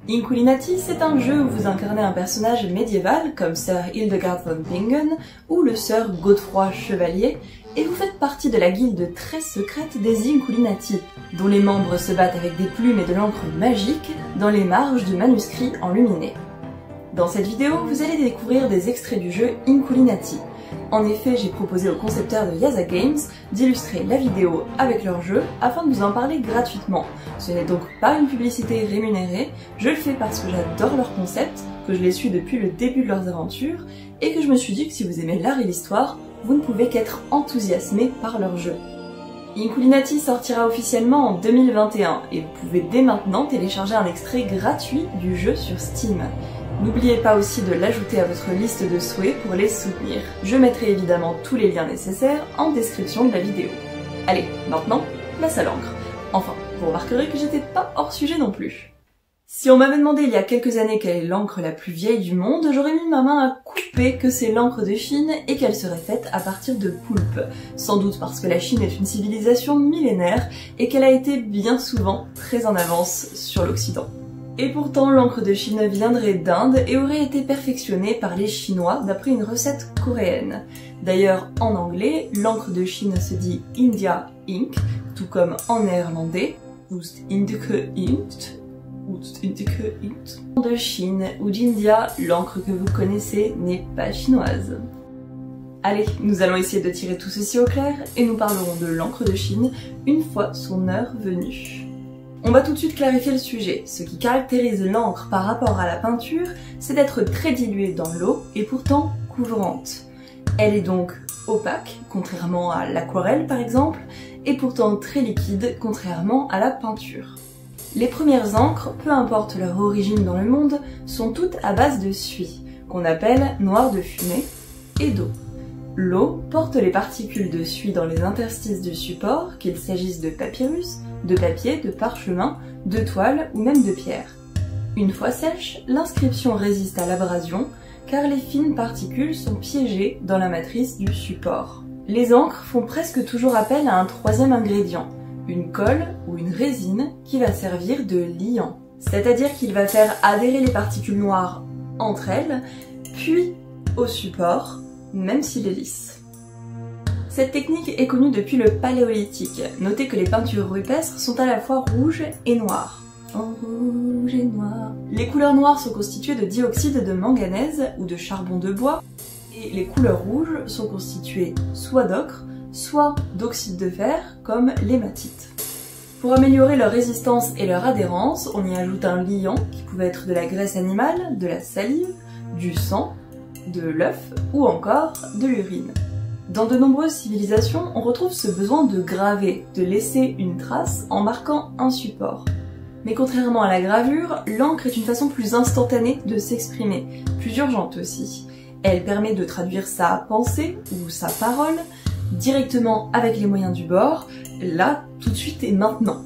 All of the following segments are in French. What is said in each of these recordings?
Inculinati, c'est un jeu où vous incarnez un personnage médiéval comme Sir Hildegard von Bingen ou le Sir Godefroy Chevalier, et vous faites partie de la guilde très secrète des Inculinati, dont les membres se battent avec des plumes et de l'encre magique dans les marges de manuscrits enluminés. Dans cette vidéo, vous allez découvrir des extraits du jeu Inculinati. En effet, j'ai proposé aux concepteurs de Yaza Games d'illustrer la vidéo avec leur jeu afin de vous en parler gratuitement. Ce n'est donc pas une publicité rémunérée, je le fais parce que j'adore leur concept, que je les suis depuis le début de leurs aventures, et que je me suis dit que si vous aimez l'art et l'histoire, vous ne pouvez qu'être enthousiasmé par leur jeu. Inculinati sortira officiellement en 2021 et vous pouvez dès maintenant télécharger un extrait gratuit du jeu sur Steam. N'oubliez pas aussi de l'ajouter à votre liste de souhaits pour les soutenir. Je mettrai évidemment tous les liens nécessaires en description de la vidéo. Allez, maintenant, place à l'encre. Enfin, vous remarquerez que j'étais pas hors sujet non plus. Si on m'avait demandé il y a quelques années quelle est l'encre la plus vieille du monde, j'aurais mis ma main à couper que c'est l'encre de Chine et qu'elle serait faite à partir de poulpes. Sans doute parce que la Chine est une civilisation millénaire et qu'elle a été bien souvent très en avance sur l'Occident. Et pourtant, l'encre de Chine viendrait d'Inde et aurait été perfectionnée par les Chinois d'après une recette coréenne. D'ailleurs, en anglais, l'encre de Chine se dit India Ink, tout comme en néerlandais, Oostindische Inkt, Oostindische Inkt. De Chine ou d'India, l'encre que vous connaissez n'est pas chinoise. Allez, nous allons essayer de tirer tout ceci au clair et nous parlerons de l'encre de Chine une fois son heure venue. On va tout de suite clarifier le sujet. Ce qui caractérise l'encre par rapport à la peinture, c'est d'être très diluée dans l'eau et pourtant couvrante. Elle est donc opaque, contrairement à l'aquarelle par exemple, et pourtant très liquide, contrairement à la peinture. Les premières encres, peu importe leur origine dans le monde, sont toutes à base de suie, qu'on appelle noir de fumée, et d'eau. L'eau porte les particules de suie dans les interstices du support, qu'il s'agisse de papyrus, de papier, de parchemin, de toile ou même de pierre. Une fois sèche, l'inscription résiste à l'abrasion car les fines particules sont piégées dans la matrice du support. Les encres font presque toujours appel à un troisième ingrédient, une colle ou une résine qui va servir de liant. C'est-à-dire qu'il va faire adhérer les particules noires entre elles, puis au support, même s'il est lisse. Cette technique est connue depuis le Paléolithique. Notez que les peintures rupestres sont à la fois rouges et noires. En rouge et noir. Les couleurs noires sont constituées de dioxyde de manganèse ou de charbon de bois, et les couleurs rouges sont constituées soit d'ocre, soit d'oxyde de fer, comme l'hématite. Pour améliorer leur résistance et leur adhérence, on y ajoute un liant qui pouvait être de la graisse animale, de la salive, du sang, de l'œuf ou encore de l'urine. Dans de nombreuses civilisations, on retrouve ce besoin de graver, de laisser une trace en marquant un support. Mais contrairement à la gravure, l'encre est une façon plus instantanée de s'exprimer, plus urgente aussi. Elle permet de traduire sa pensée ou sa parole directement avec les moyens du bord, là, tout de suite et maintenant.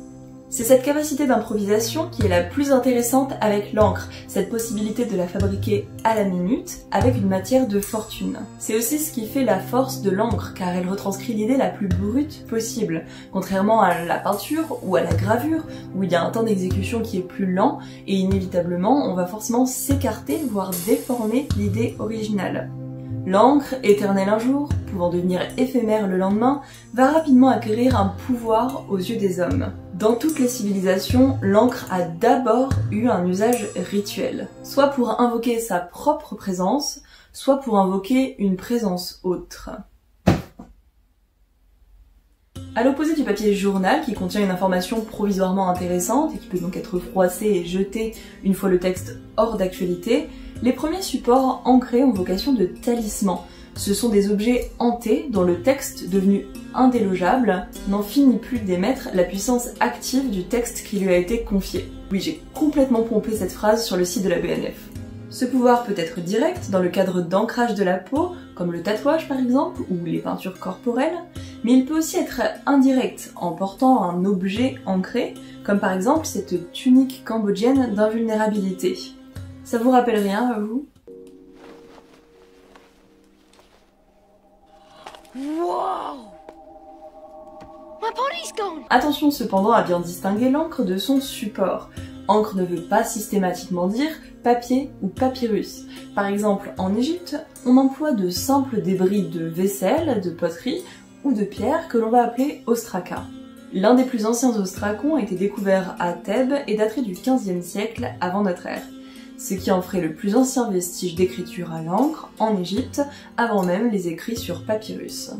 C'est cette capacité d'improvisation qui est la plus intéressante avec l'encre, cette possibilité de la fabriquer à la minute avec une matière de fortune. C'est aussi ce qui fait la force de l'encre, car elle retranscrit l'idée la plus brute possible, contrairement à la peinture ou à la gravure, où il y a un temps d'exécution qui est plus lent, et inévitablement on va forcément s'écarter, voire déformer l'idée originale. L'encre, éternelle un jour, pouvant devenir éphémère le lendemain, va rapidement acquérir un pouvoir aux yeux des hommes. Dans toutes les civilisations, l'encre a d'abord eu un usage rituel, soit pour invoquer sa propre présence, soit pour invoquer une présence autre. À l'opposé du papier journal, qui contient une information provisoirement intéressante et qui peut donc être froissée et jetée une fois le texte hors d'actualité, les premiers supports ancrés ont vocation de talisman. Ce sont des objets hantés dont le texte, devenu indélogeable, n'en finit plus d'émettre la puissance active du texte qui lui a été confié. Oui, j'ai complètement pompé cette phrase sur le site de la BNF. Ce pouvoir peut être direct dans le cadre d'ancrage de la peau, comme le tatouage par exemple, ou les peintures corporelles, mais il peut aussi être indirect en portant un objet ancré, comme par exemple cette tunique cambodgienne d'invulnérabilité. Ça vous rappelle rien à vous ? Wow! My body's gone! Attention cependant à bien distinguer l'encre de son support. Encre ne veut pas systématiquement dire papier ou papyrus. Par exemple, en Égypte, on emploie de simples débris de vaisselle, de poterie ou de pierre que l'on va appeler ostraka. L'un des plus anciens ostracons a été découvert à Thèbes et daterait du XVe siècle avant notre ère, ce qui en ferait le plus ancien vestige d'écriture à l'encre en Égypte, avant même les écrits sur papyrus.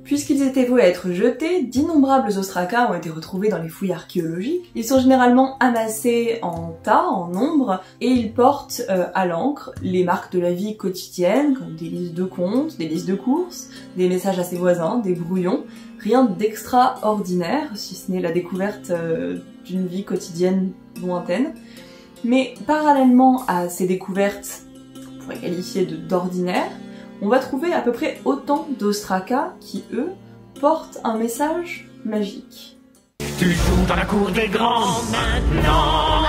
Puisqu'ils étaient voués à être jetés, d'innombrables ostracas ont été retrouvés dans les fouilles archéologiques. Ils sont généralement amassés en tas, en nombre, et ils portent à l'encre les marques de la vie quotidienne, comme des listes de comptes, des listes de courses, des messages à ses voisins, des brouillons. Rien d'extraordinaire, si ce n'est la découverte d'une vie quotidienne lointaine. Mais parallèlement à ces découvertes, qu'on pourrait qualifier d'ordinaires, on va trouver à peu près autant d'ostracas qui, eux, portent un message magique. Tu joues dans la cour des grands maintenant.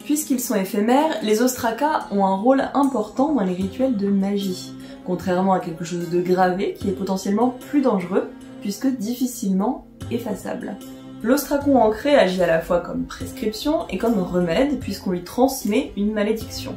Puisqu'ils sont éphémères, les ostracas ont un rôle important dans les rituels de magie, contrairement à quelque chose de gravé qui est potentiellement plus dangereux, puisque difficilement effaçable. L'ostracon ancré agit à la fois comme prescription et comme remède, puisqu'on lui transmet une malédiction.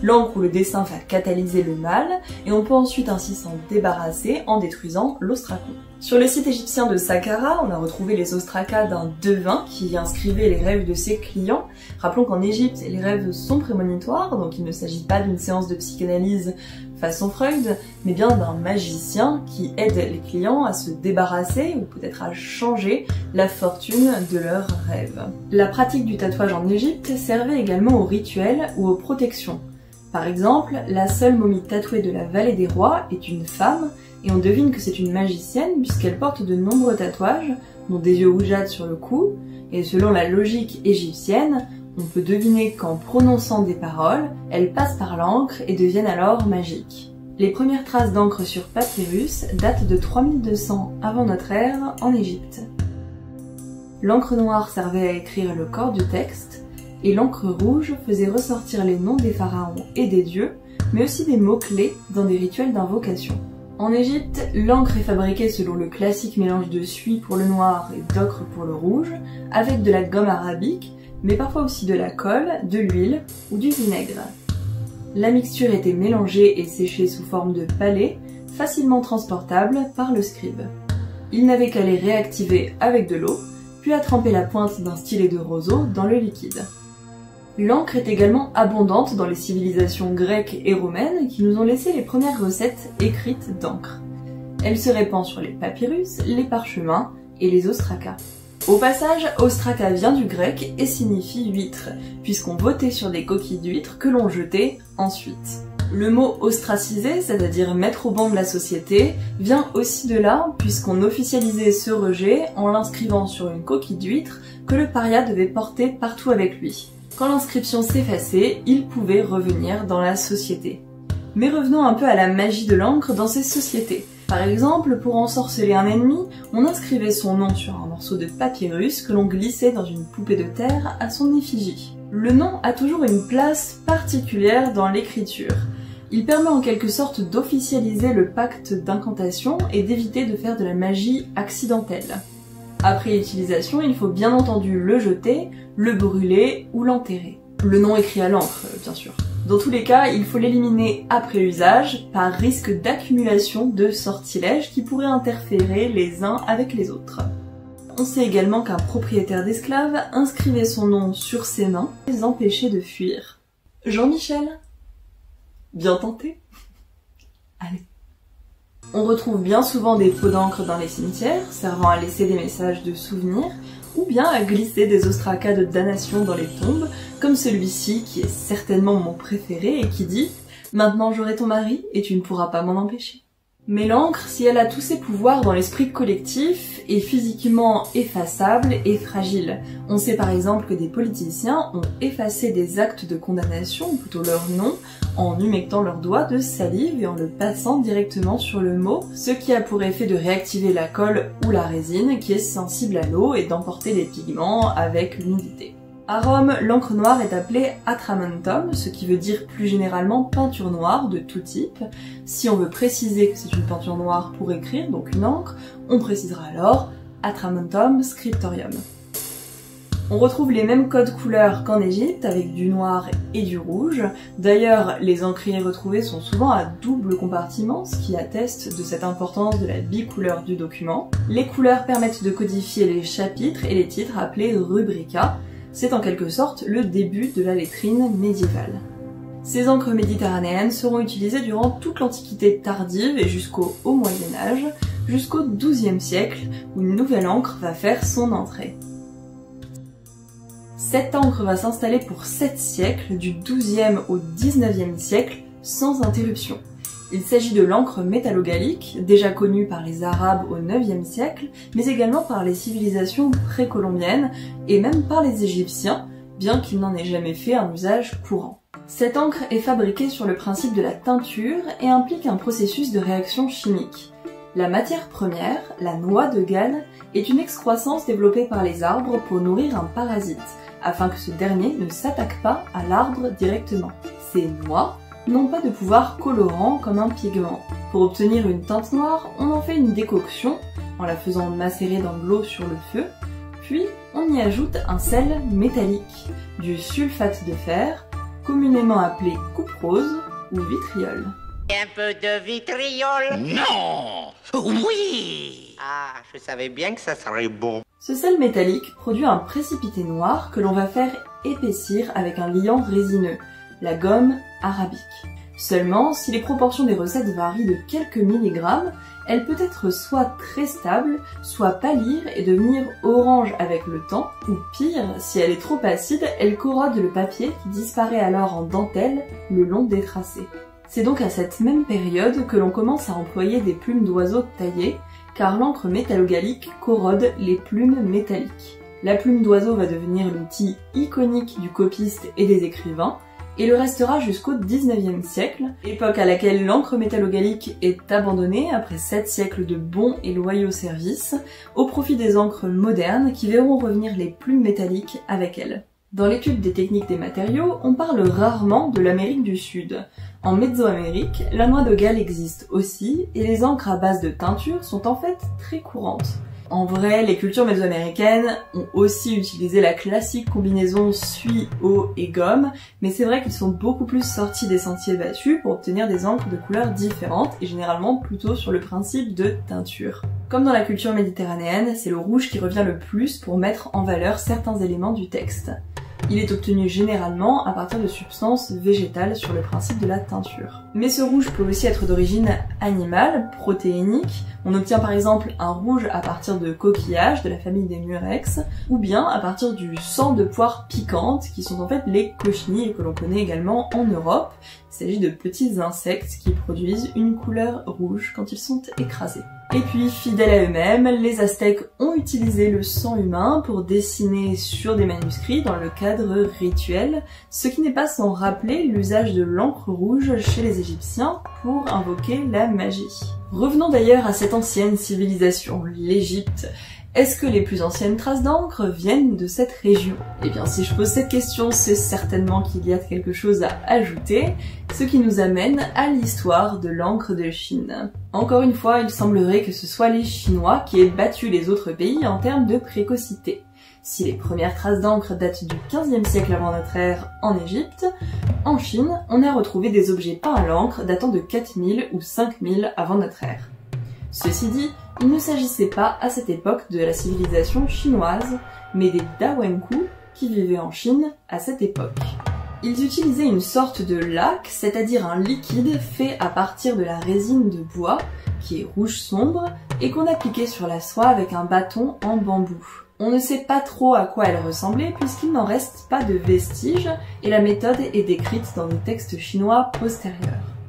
L'encre ou le dessin va catalyser le mal, et on peut ensuite ainsi s'en débarrasser en détruisant l'ostracon. Sur le site égyptien de Saqqara, on a retrouvé les ostracas d'un devin qui inscrivait les rêves de ses clients. Rappelons qu'en Égypte, les rêves sont prémonitoires, donc il ne s'agit pas d'une séance de psychanalyse façon Freud, mais bien d'un magicien qui aide les clients à se débarrasser ou peut-être à changer la fortune de leurs rêves. La pratique du tatouage en Égypte servait également aux rituels ou aux protections. Par exemple, la seule momie tatouée de la vallée des rois est une femme, et on devine que c'est une magicienne puisqu'elle porte de nombreux tatouages, dont des yeux rougeâtres sur le cou, et selon la logique égyptienne, on peut deviner qu'en prononçant des paroles, elles passent par l'encre et deviennent alors magiques. Les premières traces d'encre sur papyrus datent de 3200 avant notre ère en Égypte. L'encre noire servait à écrire le corps du texte, et l'encre rouge faisait ressortir les noms des pharaons et des dieux, mais aussi des mots-clés dans des rituels d'invocation. En Égypte, l'encre est fabriquée selon le classique mélange de suie pour le noir et d'ocre pour le rouge, avec de la gomme arabique, mais parfois aussi de la colle, de l'huile ou du vinaigre. La mixture était mélangée et séchée sous forme de palets, facilement transportables par le scribe. Il n'avait qu'à les réactiver avec de l'eau, puis à tremper la pointe d'un stylet de roseau dans le liquide. L'encre est également abondante dans les civilisations grecques et romaines qui nous ont laissé les premières recettes écrites d'encre. Elle se répand sur les papyrus, les parchemins et les ostracas. Au passage, ostraka vient du grec et signifie huître, puisqu'on votait sur des coquilles d'huîtres que l'on jetait ensuite. Le mot ostraciser, c'est-à-dire mettre au banc de la société, vient aussi de là, puisqu'on officialisait ce rejet en l'inscrivant sur une coquille d'huître que le paria devait porter partout avec lui. Quand l'inscription s'effaçait, il pouvait revenir dans la société. Mais revenons un peu à la magie de l'encre dans ces sociétés. Par exemple, pour ensorceler un ennemi, on inscrivait son nom sur un morceau de papyrus que l'on glissait dans une poupée de terre à son effigie. Le nom a toujours une place particulière dans l'écriture. Il permet en quelque sorte d'officialiser le pacte d'incantation et d'éviter de faire de la magie accidentelle. Après utilisation, il faut bien entendu le jeter, le brûler ou l'enterrer. Le nom écrit à l'encre, bien sûr. Dans tous les cas, il faut l'éliminer après usage, par risque d'accumulation de sortilèges qui pourraient interférer les uns avec les autres. On sait également qu'un propriétaire d'esclaves inscrivait son nom sur ses mains et les empêchait de fuir. Jean-Michel? Bien tenté? Allez. On retrouve bien souvent des pots d'encre dans les cimetières, servant à laisser des messages de souvenirs, ou bien à glisser des ostracas de damnation dans les tombes, comme celui-ci qui est certainement mon préféré et qui dit « Maintenant j'aurai ton mari et tu ne pourras pas m'en empêcher ». Mais l'encre, si elle a tous ses pouvoirs dans l'esprit collectif, est physiquement effaçable et fragile. On sait par exemple que des politiciens ont effacé des actes de condamnation, ou plutôt leur nom, en humectant leurs doigts de salive et en le passant directement sur le mot, ce qui a pour effet de réactiver la colle ou la résine qui est sensible à l'eau et d'emporter les pigments avec l'humidité. À Rome, l'encre noire est appelée atramantum, ce qui veut dire plus généralement peinture noire de tout type. Si on veut préciser que c'est une peinture noire pour écrire, donc une encre, on précisera alors atramantum scriptorium. On retrouve les mêmes codes couleurs qu'en Égypte, avec du noir et du rouge. D'ailleurs, les encriers retrouvés sont souvent à double compartiment, ce qui atteste de cette importance de la bicouleur du document. Les couleurs permettent de codifier les chapitres et les titres appelés rubrica. C'est en quelque sorte le début de la lettrine médiévale. Ces encres méditerranéennes seront utilisées durant toute l'Antiquité tardive et jusqu'au Haut Moyen-Âge, jusqu'au XIIe siècle, où une nouvelle encre va faire son entrée. Cette encre va s'installer pour 7 siècles, du XIIe au XIXe siècle, sans interruption. Il s'agit de l'encre métallogallique, déjà connue par les Arabes au IXe siècle, mais également par les civilisations précolombiennes et même par les Égyptiens, bien qu'il n'en ait jamais fait un usage courant. Cette encre est fabriquée sur le principe de la teinture et implique un processus de réaction chimique. La matière première, la noix de Galles, est une excroissance développée par les arbres pour nourrir un parasite, afin que ce dernier ne s'attaque pas à l'arbre directement. Ces noix n'ont pas de pouvoir colorant comme un pigment. Pour obtenir une teinte noire, on en fait une décoction, en la faisant macérer dans de l'eau sur le feu, puis on y ajoute un sel métallique, du sulfate de fer, communément appelé cuprose ou vitriol. Un peu de vitriol? Non! Oui! Ah, je savais bien que ça serait bon. Ce sel métallique produit un précipité noir que l'on va faire épaissir avec un liant résineux, la gomme arabique. Seulement, si les proportions des recettes varient de quelques milligrammes, elle peut être soit très stable, soit pâlir et devenir orange avec le temps, ou pire, si elle est trop acide, elle corrode le papier qui disparaît alors en dentelle le long des tracés. C'est donc à cette même période que l'on commence à employer des plumes d'oiseaux taillées, car l'encre métallogallique corrode les plumes métalliques. La plume d'oiseau va devenir l'outil iconique du copiste et des écrivains, et le restera jusqu'au XIXe siècle, époque à laquelle l'encre métallogallique est abandonnée après 7 siècles de bons et loyaux services, au profit des encres modernes qui verront revenir les plumes métalliques avec elles. Dans l'étude des techniques des matériaux, on parle rarement de l'Amérique du Sud. En Mésoamérique, la noix de Galles existe aussi, et les encres à base de teinture sont en fait très courantes. En vrai, les cultures mésoaméricaines ont aussi utilisé la classique combinaison suie, eau et gomme, mais c'est vrai qu'ils sont beaucoup plus sortis des sentiers battus pour obtenir des encres de couleurs différentes, et généralement plutôt sur le principe de teinture. Comme dans la culture méditerranéenne, c'est le rouge qui revient le plus pour mettre en valeur certains éléments du texte. Il est obtenu généralement à partir de substances végétales sur le principe de la teinture. Mais ce rouge peut aussi être d'origine animale, protéinique. On obtient par exemple un rouge à partir de coquillages de la famille des murex, ou bien à partir du sang de poire piquante, qui sont en fait les cochenilles que l'on connaît également en Europe. Il s'agit de petits insectes qui produisent une couleur rouge quand ils sont écrasés. Et puis, fidèles à eux-mêmes, les Aztèques ont utilisé le sang humain pour dessiner sur des manuscrits dans le cadre rituel, ce qui n'est pas sans rappeler l'usage de l'encre rouge chez les Égyptiens pour invoquer la magie. Revenons d'ailleurs à cette ancienne civilisation, l'Égypte. Est-ce que les plus anciennes traces d'encre viennent de cette région? Eh bien, si je pose cette question, c'est certainement qu'il y a quelque chose à ajouter, ce qui nous amène à l'histoire de l'encre de Chine. Encore une fois, il semblerait que ce soit les Chinois qui aient battu les autres pays en termes de précocité. Si les premières traces d'encre datent du XVe siècle avant notre ère en Égypte, en Chine, on a retrouvé des objets peints à l'encre datant de 4000 ou 5000 avant notre ère. Ceci dit, il ne s'agissait pas à cette époque de la civilisation chinoise, mais des Dawenku qui vivaient en Chine à cette époque. Ils utilisaient une sorte de laque, c'est-à-dire un liquide fait à partir de la résine de bois, qui est rouge sombre, et qu'on appliquait sur la soie avec un bâton en bambou. On ne sait pas trop à quoi elle ressemblait puisqu'il n'en reste pas de vestiges, et la méthode est décrite dans des textes chinois postérieurs.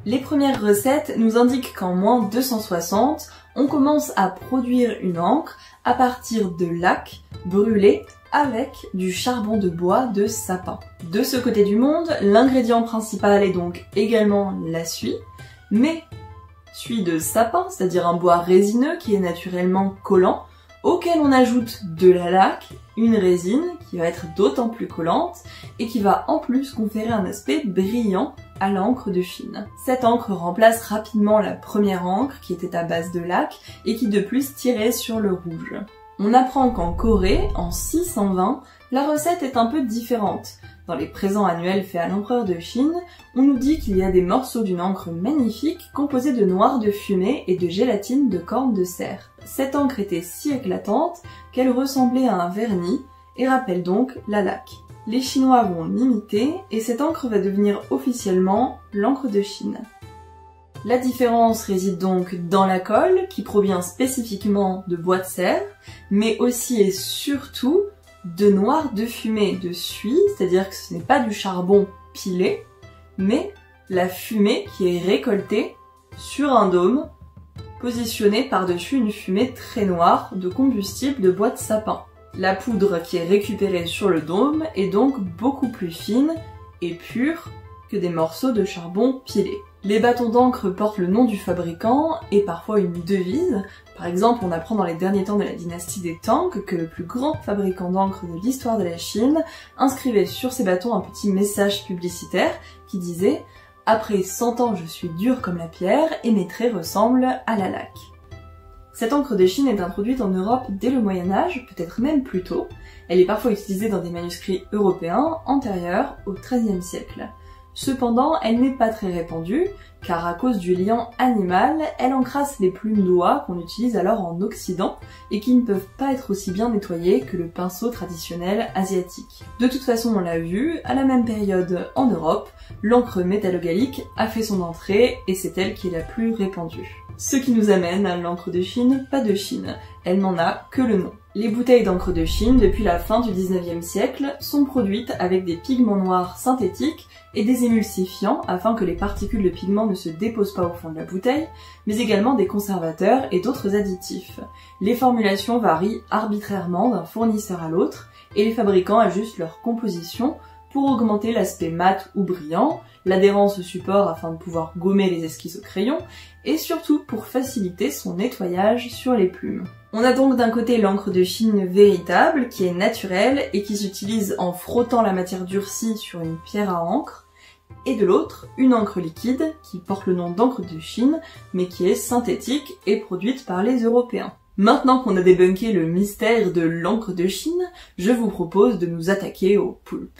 Les premières recettes nous indiquent qu'en moins 260, on commence à produire une encre à partir de laque brûlée avec du charbon de bois de sapin. De ce côté du monde, l'ingrédient principal est donc également la suie, mais suie de sapin, c'est-à-dire un bois résineux qui est naturellement collant, auquel on ajoute de la laque, une résine qui va être d'autant plus collante et qui va en plus conférer un aspect brillant à l'encre de Chine. Cette encre remplace rapidement la première encre qui était à base de laque et qui de plus tirait sur le rouge. On apprend qu'en Corée, en 620, la recette est un peu différente. Dans les présents annuels faits à l'empereur de Chine, on nous dit qu'il y a des morceaux d'une encre magnifique composée de noir de fumée et de gélatine de corne de cerf. Cette encre était si éclatante qu'elle ressemblait à un vernis et rappelle donc la laque. Les Chinois vont l'imiter et cette encre va devenir officiellement l'encre de Chine. La différence réside donc dans la colle qui provient spécifiquement de bois de cerf, mais aussi et surtout de noir de fumée de suie, c'est-à-dire que ce n'est pas du charbon pilé, mais la fumée qui est récoltée sur un dôme, positionné par-dessus une fumée très noire de combustible de bois de sapin. La poudre qui est récupérée sur le dôme est donc beaucoup plus fine et pure que des morceaux de charbon pilés. Les bâtons d'encre portent le nom du fabricant et parfois une devise. Par exemple, on apprend dans les derniers temps de la dynastie des Tang que le plus grand fabricant d'encre de l'histoire de la Chine inscrivait sur ses bâtons un petit message publicitaire qui disait « Après 100 ans, je suis dur comme la pierre et mes traits ressemblent à la laque ». Cette encre de Chine est introduite en Europe dès le Moyen-Âge, peut-être même plus tôt. Elle est parfois utilisée dans des manuscrits européens antérieurs au XIIIe siècle. Cependant, elle n'est pas très répandue, car à cause du liant animal, elle encrasse les plumes d'oie qu'on utilise alors en Occident et qui ne peuvent pas être aussi bien nettoyées que le pinceau traditionnel asiatique. De toute façon, on l'a vu, à la même période en Europe, l'encre métallogallique a fait son entrée et c'est elle qui est la plus répandue. Ce qui nous amène à l'encre de Chine, pas de Chine. Elle n'en a que le nom. Les bouteilles d'encre de Chine, depuis la fin du 19e siècle, sont produites avec des pigments noirs synthétiques et des émulsifiants afin que les particules de pigments ne se déposent pas au fond de la bouteille, mais également des conservateurs et d'autres additifs. Les formulations varient arbitrairement d'un fournisseur à l'autre et les fabricants ajustent leur composition pour augmenter l'aspect mat ou brillant, l'adhérence au support afin de pouvoir gommer les esquisses au crayon, et surtout pour faciliter son nettoyage sur les plumes. On a donc d'un côté l'encre de Chine véritable, qui est naturelle et qui s'utilise en frottant la matière durcie sur une pierre à encre, et de l'autre, une encre liquide, qui porte le nom d'encre de Chine, mais qui est synthétique et produite par les Européens. Maintenant qu'on a débunké le mystère de l'encre de Chine, je vous propose de nous attaquer au poulpe.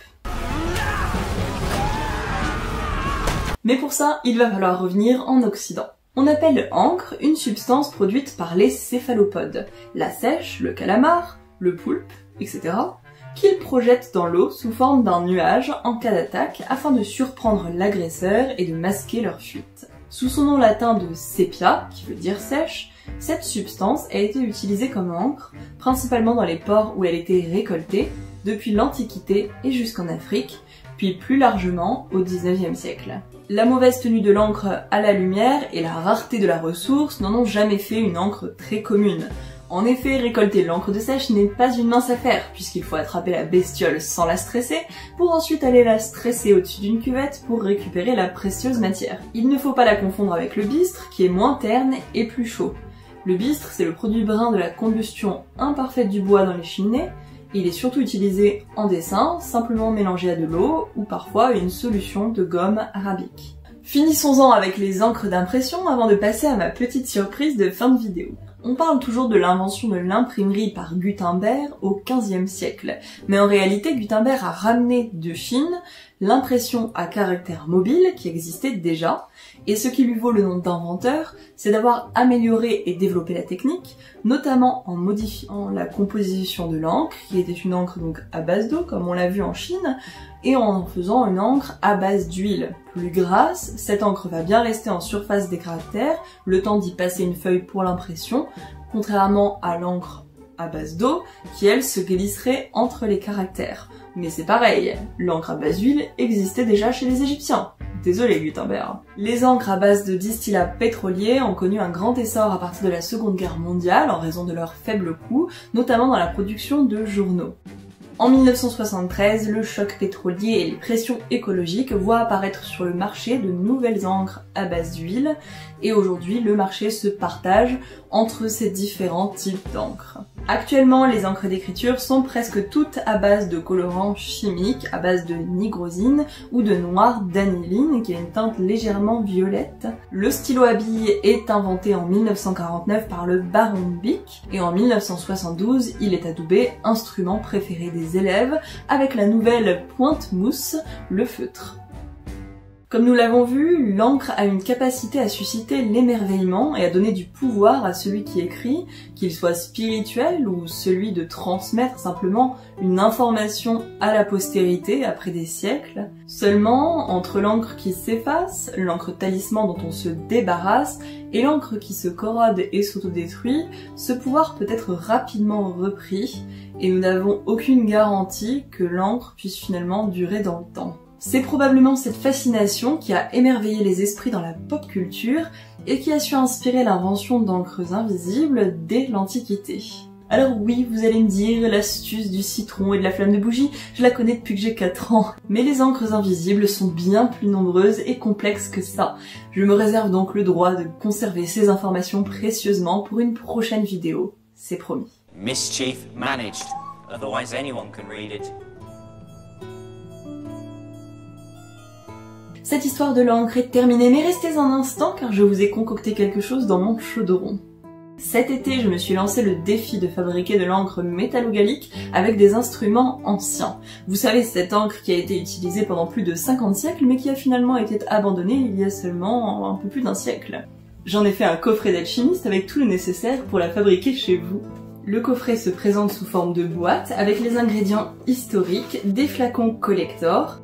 Mais pour ça, il va falloir revenir en Occident. On appelle encre une substance produite par les céphalopodes, la seiche, le calamar, le poulpe, etc., qu'ils projettent dans l'eau sous forme d'un nuage en cas d'attaque afin de surprendre l'agresseur et de masquer leur fuite. Sous son nom latin de sépia, qui veut dire sèche, cette substance a été utilisée comme encre, principalement dans les ports où elle était récoltée, depuis l'Antiquité et jusqu'en Afrique, puis plus largement au XIXe siècle. La mauvaise tenue de l'encre à la lumière et la rareté de la ressource n'en ont jamais fait une encre très commune. En effet, récolter l'encre de sèche n'est pas une mince affaire, puisqu'il faut attraper la bestiole sans la stresser, pour ensuite aller la stresser au-dessus d'une cuvette pour récupérer la précieuse matière. Il ne faut pas la confondre avec le bistre, qui est moins terne et plus chaud. Le bistre, c'est le produit brun de la combustion imparfaite du bois dans les cheminées. Il est surtout utilisé en dessin, simplement mélangé à de l'eau ou parfois une solution de gomme arabique. Finissons-en avec les encres d'impression avant de passer à ma petite surprise de fin de vidéo. On parle toujours de l'invention de l'imprimerie par Gutenberg au XVe siècle, mais en réalité Gutenberg a ramené de Chine l'impression à caractère mobile qui existait déjà, et ce qui lui vaut le nom d'inventeur, c'est d'avoir amélioré et développé la technique, notamment en modifiant la composition de l'encre, qui était une encre donc à base d'eau, comme on l'a vu en Chine, et en faisant une encre à base d'huile. Plus grasse, cette encre va bien rester en surface des caractères, le temps d'y passer une feuille pour l'impression, contrairement à l'encre à base d'eau, qui elle se glisserait entre les caractères. Mais c'est pareil, l'encre à base d'huile existait déjà chez les Égyptiens. Désolé Gutenberg. Les encres à base de distillats pétroliers ont connu un grand essor à partir de la Seconde Guerre mondiale en raison de leur faible coût, notamment dans la production de journaux. En 1973, le choc pétrolier et les pressions écologiques voient apparaître sur le marché de nouvelles encres à base d'huile, et aujourd'hui le marché se partage entre ces différents types d'encre. Actuellement, les encres d'écriture sont presque toutes à base de colorants chimiques, à base de nigrosine ou de noir d'aniline, qui a une teinte légèrement violette. Le stylo à billes est inventé en 1949 par le baron Bic, et en 1972, il est adoubé instrument préféré des élèves avec la nouvelle pointe mousse, le feutre. Comme nous l'avons vu, l'encre a une capacité à susciter l'émerveillement et à donner du pouvoir à celui qui écrit, qu'il soit spirituel ou celui de transmettre simplement une information à la postérité après des siècles. Seulement, entre l'encre qui s'efface, l'encre talisman dont on se débarrasse, et l'encre qui se corrode et s'autodétruit, ce pouvoir peut être rapidement repris, et nous n'avons aucune garantie que l'encre puisse finalement durer dans le temps. C'est probablement cette fascination qui a émerveillé les esprits dans la pop culture et qui a su inspirer l'invention d'encres invisibles dès l'Antiquité. Alors oui, vous allez me dire, l'astuce du citron et de la flamme de bougie, je la connais depuis que j'ai 4 ans. Mais les encres invisibles sont bien plus nombreuses et complexes que ça. Je me réserve donc le droit de conserver ces informations précieusement pour une prochaine vidéo. C'est promis. Mischief managed, otherwise anyone can read it. Cette histoire de l'encre est terminée, mais restez un instant car je vous ai concocté quelque chose dans mon chaudron. Cet été, je me suis lancé le défi de fabriquer de l'encre métallo-gallique avec des instruments anciens. Vous savez, cette encre qui a été utilisée pendant plus de 50 siècles, mais qui a finalement été abandonnée il y a seulement un peu plus d'un siècle. J'en ai fait un coffret d'alchimiste avec tout le nécessaire pour la fabriquer chez vous. Le coffret se présente sous forme de boîte avec les ingrédients historiques, des flacons collector,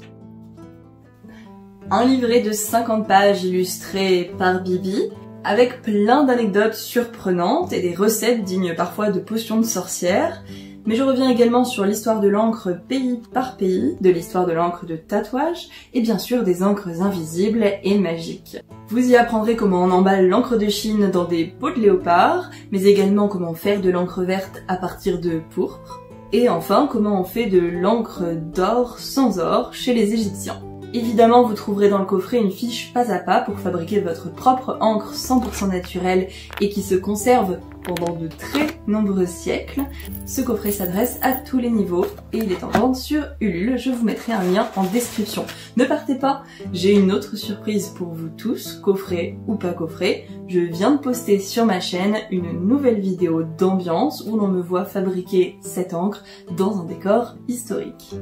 un livret de 50 pages illustré par Bibi, avec plein d'anecdotes surprenantes et des recettes dignes parfois de potions de sorcières. Mais je reviens également sur l'histoire de l'encre pays par pays, de l'histoire de l'encre de tatouage, et bien sûr des encres invisibles et magiques. Vous y apprendrez comment on emballe l'encre de Chine dans des peaux de léopard, mais également comment faire de l'encre verte à partir de pourpre, et enfin comment on fait de l'encre d'or sans or chez les Égyptiens. Évidemment, vous trouverez dans le coffret une fiche pas à pas pour fabriquer votre propre encre 100% naturelle et qui se conserve pendant de très nombreux siècles. Ce coffret s'adresse à tous les niveaux et il est en vente sur Ulule, je vous mettrai un lien en description. Ne partez pas, j'ai une autre surprise pour vous tous, coffret ou pas coffret. Je viens de poster sur ma chaîne une nouvelle vidéo d'ambiance où l'on me voit fabriquer cette encre dans un décor historique.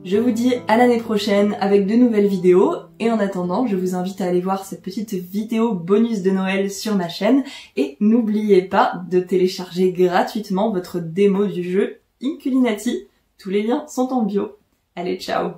Je vous dis à l'année prochaine avec de nouvelles vidéos et en attendant je vous invite à aller voir cette petite vidéo bonus de Noël sur ma chaîne et n'oubliez pas de télécharger gratuitement votre démo du jeu Inculinati, tous les liens sont en bio. Allez ciao!